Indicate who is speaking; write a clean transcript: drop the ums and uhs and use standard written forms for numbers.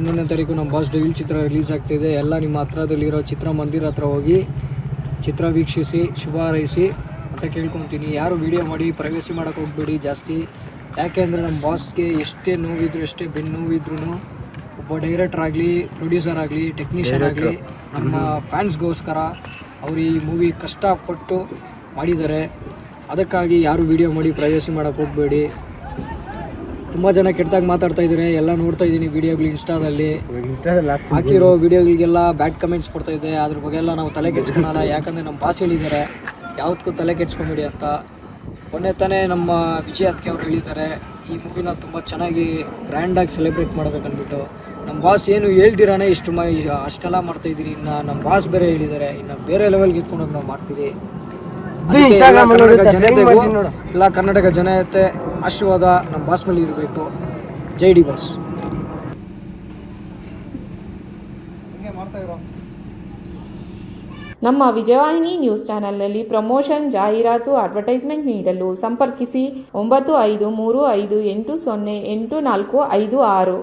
Speaker 1: 11ನೇ ತಾರೀಕು ನಮ್ಮ boss devil ಚಿತ್ರ release ಆಗ್ತಿದೆ. ಎಲ್ಲ ನಿಮ್ಮ ಹತ್ರದಲ್ಲಿರೋ ಚಿತ್ರಮಂದಿರ ಹತ್ರ ಹೋಗಿ ಚಿತ್ರ ವೀಕ್ಷಿಸಿ ಶುಭ ಹಾರೈಸಿ ಅಂತ ಕೇಳ್ಕೊತೀನಿ. ಯಾರು ವೀಡಿಯೋ ಮಾಡಿ ಪ್ರೈವೇಸಿ ಮಾಡೋಕ್ಕೆ ಹೋಗ್ಬೇಡಿ ಜಾಸ್ತಿ. ಯಾಕೆ ಅಂದರೆ ನಮ್ಮ ಬಾಸ್ಗೆ ಎಷ್ಟೇ ನೋವಿದ್ರು ಎಷ್ಟೇ ಬೆನ್ನು ನೋವಿದ್ರೂ ಒಬ್ಬ ಡೈರೆಕ್ಟರ್ ಆಗಲಿ, ಪ್ರೊಡ್ಯೂಸರ್ ಆಗಲಿ, ಟೆಕ್ನಿಷಿಯನ್ ಆಗಲಿ ನಮ್ಮ ಫ್ಯಾನ್ಸ್ಗೋಸ್ಕರ ಅವರು ಈ ಮೂವಿ ಕಷ್ಟಪಟ್ಟು ಮಾಡಿದ್ದಾರೆ. ಅದಕ್ಕಾಗಿ ಯಾರು ವೀಡಿಯೋ ಮಾಡಿ ಪ್ರೈವೇಸಿ ಮಾಡೋಕ್ಕೆ ಹೋಗಬೇಡಿ. ತುಂಬ ಜನ ಕೆಟ್ಟದಾಗಿ ಮಾತಾಡ್ತಾ ಇದ್ದಾರೆ, ಎಲ್ಲ ನೋಡ್ತಾ ಇದ್ದೀನಿ ವೀಡಿಯೋಗಳು ಇನ್ಸ್ಟಾದಲ್ಲಿ ಹಾಕಿರೋ ವೀಡಿಯೋಗಳಿಗೆಲ್ಲ ಬ್ಯಾಡ್ ಕಮೆಂಟ್ಸ್ ಬರ್ತಾ ಇದೆ. ಅದ್ರ ಬಗ್ಗೆ ಎಲ್ಲ ನಾವು ತಲೆ ಕೆಡ್ಸ್ಕೊಳಲ್ಲ. ಯಾಕಂದರೆ ನಮ್ಮ ಬಾಸ್ ಹೇಳಿದ್ದಾರೆ ಯಾವುದಕ್ಕೂ ತಲೆ ಕೆಡ್ಸ್ಕೊಂಬೇಡಿ ಅಂತ. ಮೊನ್ನೆ ತಾನೇ ನಮ್ಮ ವಿಜಯ್ ಅತ್ಕೆ ಅವರು ಹೇಳಿದ್ದಾರೆ ಈ ಮೂವಿನ ತುಂಬ ಚೆನ್ನಾಗಿ ಗ್ರ್ಯಾಂಡಾಗಿ ಸೆಲೆಬ್ರೇಟ್ ಮಾಡಬೇಕಂದ್ಬಿಟ್ಟು. ನಮ್ಮ ಬಾಸ್ ಏನು ಹೇಳ್ದಿರಾನೆ ಅಷ್ಟೆಲ್ಲ ಮಾಡ್ತಾಯಿದ್ದೀರಿ. ಇನ್ನು ನಮ್ಮ ಬಾಸ್ ಬೇರೆ ಹೇಳಿದ್ದಾರೆ, ಇನ್ನು ಬೇರೆ ಲೆವೆಲ್ಗೆ ಇಟ್ಕೊಂಡೋಗಿ ನಾವು ಮಾಡ್ತೀವಿ. ಎಲ್ಲ ಕರ್ನಾಟಕ ಜನತೆ ಆಶೀರ್ವಾದ ನಮ್ಮ ಬಾಸ್ ಮೇಲೆ ಇರಬೇಕು. ಜೈ ಡಿ ಬಾಸ್.
Speaker 2: ನಮ್ಮ ವಿಜಯವಾಹಿನಿ ನ್ಯೂಸ್ ಚಾನೆಲ್ನಲ್ಲಿ ಪ್ರಮೋಷನ್, ಜಾಹೀರಾತು, ಅಡ್ವರ್ಟೈಸ್ಮೆಂಟ್ ನೀಡಲು ಸಂಪರ್ಕಿಸಿ 9535808456.